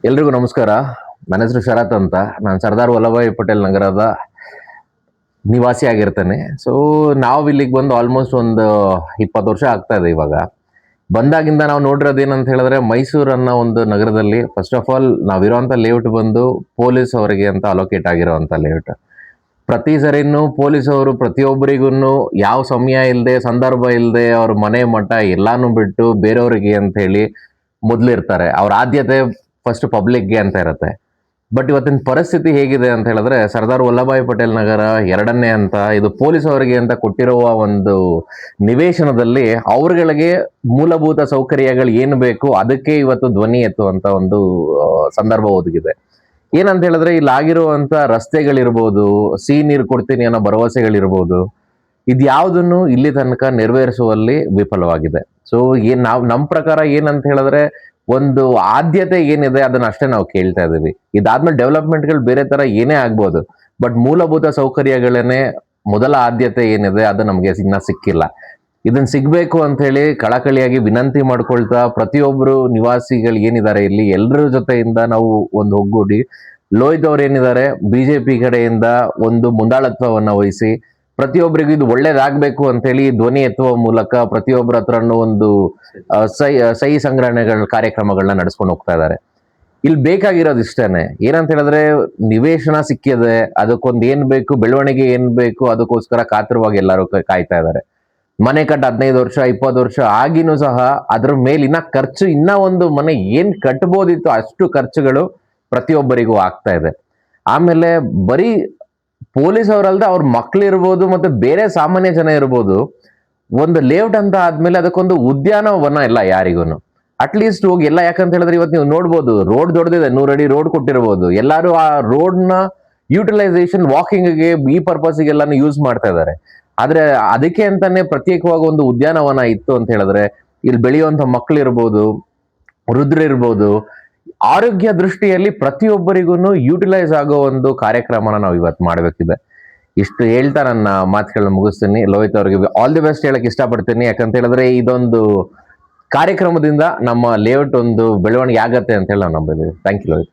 ಎಲ್ರಿಗೂ ನಮಸ್ಕಾರ. ನನ್ನ ಹೆಸರು ಶರತ್ ಅಂತ. ನಾನು ಸರ್ದಾರ್ ವಲ್ಲಭಾಯ್ ಪಟೇಲ್ ನಗರದ ನಿವಾಸಿ ಆಗಿರ್ತೇನೆ. ಸೊ ನಾವು ಇಲ್ಲಿಗೆ ಬಂದು ಆಲ್ಮೋಸ್ಟ್ ಒಂದು 20 ವರ್ಷ ಆಗ್ತಾ ಇದೆ. ಇವಾಗ ಬಂದಾಗಿಂದ ನಾವು ನೋಡಿರೋದು ಏನಂತ ಹೇಳಿದ್ರೆ, ಮೈಸೂರನ್ನ ಒಂದು ನಗರದಲ್ಲಿ ಫಸ್ಟ್ ಆಫ್ ಆಲ್ ನಾವಿರುವಂಥ ಲೇಔಟ್ ಬಂದು ಪೊಲೀಸ್ ಅವರಿಗೆ ಅಂತ ಅಲೋಕೇಟ್ ಆಗಿರೋವಂಥ ಲೇಔಟ್. ಪ್ರತಿ ಸರಿನೂ ಪೊಲೀಸ್ ಅವರು ಪ್ರತಿಯೊಬ್ಬರಿಗೂ ಯಾವ ಸಮಯ ಇಲ್ಲದೆ, ಸಂದರ್ಭ ಇಲ್ಲದೆ, ಅವ್ರ ಮನೆ ಮಠ ಎಲ್ಲಾನು ಬಿಟ್ಟು ಬೇರೆಯವರಿಗೆ ಅಂತ ಹೇಳಿ ಮೊದಲಿರ್ತಾರೆ. ಅವ್ರ ಆದ್ಯತೆ ಫಸ್ಟ್ ಪಬ್ಲಿಕ್ಗೆ ಅಂತ ಇರುತ್ತೆ. ಬಟ್ ಇವತ್ತಿನ ಪರಿಸ್ಥಿತಿ ಹೇಗಿದೆ ಅಂತ ಹೇಳಿದ್ರೆ, ಸರ್ದಾರ್ ವಲ್ಲಭಾಯ್ ಪಟೇಲ್ ನಗರ 2ನೇ ಅಂತ ಇದು ಪೊಲೀಸ್ ಅವರಿಗೆ ಅಂತ ಕೊಟ್ಟಿರುವ ಒಂದು ನಿವೇಶನದಲ್ಲಿ ಅವ್ರಗಳಿಗೆ ಮೂಲಭೂತ ಸೌಕರ್ಯಗಳು ಏನು ಬೇಕು ಅದಕ್ಕೆ ಇವತ್ತು ಧ್ವನಿ ಎತ್ತುವಂತ ಒಂದು ಸಂದರ್ಭ ಒದಗಿದೆ. ಏನಂತ ಹೇಳಿದ್ರೆ, ಇಲ್ಲಿ ಆಗಿರುವಂತ ರಸ್ತೆಗಳಿರ್ಬೋದು, ನೀರು ಕೊಡ್ತೀನಿ ಅನ್ನೋ ಭರವಸೆಗಳಿರ್ಬೋದು, ಇದ್ಯಾವುದನ್ನು ಇಲ್ಲಿ ತನಕ ನೆರವೇರಿಸುವಲ್ಲಿ ವಿಫಲವಾಗಿದೆ. ಸೊ ನಾವು ನಮ್ಮ ಪ್ರಕಾರ ಏನಂತ ಹೇಳಿದ್ರೆ, ಒಂದು ಆದ್ಯತೆ ಏನಿದೆ ಅದನ್ನ ಅಷ್ಟೇ ನಾವು ಕೇಳ್ತಾ ಇದೀವಿ. ಇದಾದ್ಮೇಲೆ ಡೆವಲಪ್ಮೆಂಟ್ಗಳು ಬೇರೆ ತರ ಏನೇ ಆಗ್ಬೋದು, ಬಟ್ ಮೂಲಭೂತ ಸೌಕರ್ಯಗಳನ್ನೇ ಮೊದಲ ಆದ್ಯತೆ ಏನಿದೆ ಅದು ನಮಗೆ ಇನ್ನ ಸಿಕ್ಕಿಲ್ಲ. ಇದನ್ನ ಸಿಗ್ಬೇಕು ಅಂತ ಹೇಳಿ ಕಳಕಳಿಯಾಗಿ ವಿನಂತಿ ಮಾಡ್ಕೊಳ್ತಾ, ಪ್ರತಿಯೊಬ್ರು ನಿವಾಸಿಗಳು ಏನಿದ್ದಾರೆ ಇಲ್ಲಿ ಎಲ್ಲರ ಜೊತೆಯಿಂದ ನಾವು ಒಂದು ಒಗ್ಗೂಡಿ, ಲೋಹಿತ್ ಅವ್ರು ಏನಿದ್ದಾರೆ ಬಿಜೆಪಿ ಕಡೆಯಿಂದ ಒಂದು ಮುಂದಾಳತ್ವವನ್ನ ವಹಿಸಿ ಪ್ರತಿಯೊಬ್ಬರಿಗೂ ಇದು ಒಳ್ಳೇದಾಗಬೇಕು ಅಂತ ಹೇಳಿ ಧ್ವನಿ ಎತ್ತುವ ಮೂಲಕ ಪ್ರತಿಯೊಬ್ಬರ ಹತ್ರನೂ ಒಂದು ಸಹಿ ಸಂಗ್ರಹಣೆಗಳ ಕಾರ್ಯಕ್ರಮಗಳನ್ನ ನಡೆಸ್ಕೊಂಡು ಹೋಗ್ತಾ ಇದ್ದಾರೆ. ಇಲ್ಲಿ ಬೇಕಾಗಿರೋದು ಇಷ್ಟೇನೆ. ಏನಂತ ಹೇಳಿದ್ರೆ, ನಿವೇಶನ ಸಿಕ್ಕಿದೆ, ಅದಕ್ಕೊಂದು ಏನ್ ಬೇಕು, ಬೆಳವಣಿಗೆ ಏನ್ ಬೇಕು, ಅದಕ್ಕೋಸ್ಕರ ಕಾತರವಾಗಿ ಎಲ್ಲರೂ ಕಾಯ್ತಾ ಇದ್ದಾರೆ. ಮನೆ ಕಟ್ಟ 15 ವರ್ಷ 20 ವರ್ಷ ಆಗಿನೂ ಸಹ ಅದ್ರ ಮೇಲೆ ಇನ್ನ ಖರ್ಚು, ಇನ್ನ ಒಂದು ಮನೆ ಏನ್ ಕಟ್ಬೋದಿತ್ತು ಅಷ್ಟು ಖರ್ಚುಗಳು ಪ್ರತಿಯೊಬ್ಬರಿಗೂ ಆಗ್ತಾ ಇದೆ. ಆಮೇಲೆ ಬರೀ ಪೊಲೀಸ್ ಅವರಲ್ದೆ ಅವ್ರ ಮಕ್ಳಿರ್ಬೋದು ಮತ್ತೆ ಬೇರೆ ಸಾಮಾನ್ಯ ಜನ ಇರ್ಬೋದು, ಒಂದು ಲೇಔಟ್ ಅಂತ ಆದ್ಮೇಲೆ ಅದಕ್ಕೊಂದು ಉದ್ಯಾನವನ ಇಲ್ಲ ಯಾರಿಗೂನು. ಅಟ್ಲೀಸ್ಟ್ ಹೋಗಿ ಎಲ್ಲ, ಯಾಕಂತ ಹೇಳಿದ್ರೆ ಇವತ್ತು ನೀವು ನೋಡ್ಬೋದು, ರೋಡ್ ದೊಡ್ಡದಿದೆ, 100 ಅಡಿ ರೋಡ್ ಕೊಟ್ಟಿರ್ಬೋದು, ಎಲ್ಲರೂ ಆ ರೋಡ್ ನ ಯುಟಿಲೈಸೇಷನ್ ವಾಕಿಂಗ್ಗೆ ಈ ಪರ್ಪಸ್ಗೆಲ್ಲಾನು ಯೂಸ್ ಮಾಡ್ತಾ ಇದ್ದಾರೆ. ಆದ್ರೆ ಅದಕ್ಕೆ ಅಂತಾನೆ ಪ್ರತ್ಯೇಕವಾಗಿ ಒಂದು ಉದ್ಯಾನವನ ಇತ್ತು ಅಂತ ಹೇಳಿದ್ರೆ, ಇಲ್ಲಿ ಬೆಳೆಯುವಂತ ಮಕ್ಳಿರ್ಬೋದು, ವೃದ್ಧರಿರ್ಬೋದು, ಆರೋಗ್ಯ ದೃಷ್ಟಿಯಲ್ಲಿ ಪ್ರತಿಯೊಬ್ಬರಿಗೂ ಯುಟಿಲೈಸ್ ಆಗೋ ಒಂದು ಕಾರ್ಯಕ್ರಮನ ನಾವು ಇವತ್ತು ಮಾಡಬೇಕಿದೆ. ಇಷ್ಟು ಹೇಳ್ತಾ ನನ್ನ ಮಾತುಗಳನ್ನ ಮುಗಿಸ್ತೀನಿ. ಲೋಹಿತ್ ಅವರಿಗೆ ಆಲ್ ದಿ ಬೆಸ್ಟ್ ಹೇಳಕ್ ಇಷ್ಟಪಡ್ತೀನಿ. ಯಾಕಂತ ಹೇಳಿದ್ರೆ, ಇದೊಂದು ಕಾರ್ಯಕ್ರಮದಿಂದ ನಮ್ಮ ಲೇಔಟ್ ಒಂದು ಬೆಳವಣಿಗೆ ಆಗತ್ತೆ ಅಂತ ಹೇಳಿ ನಾವು ನಂಬಿದ್ದೀವಿ. Thank you Lohith.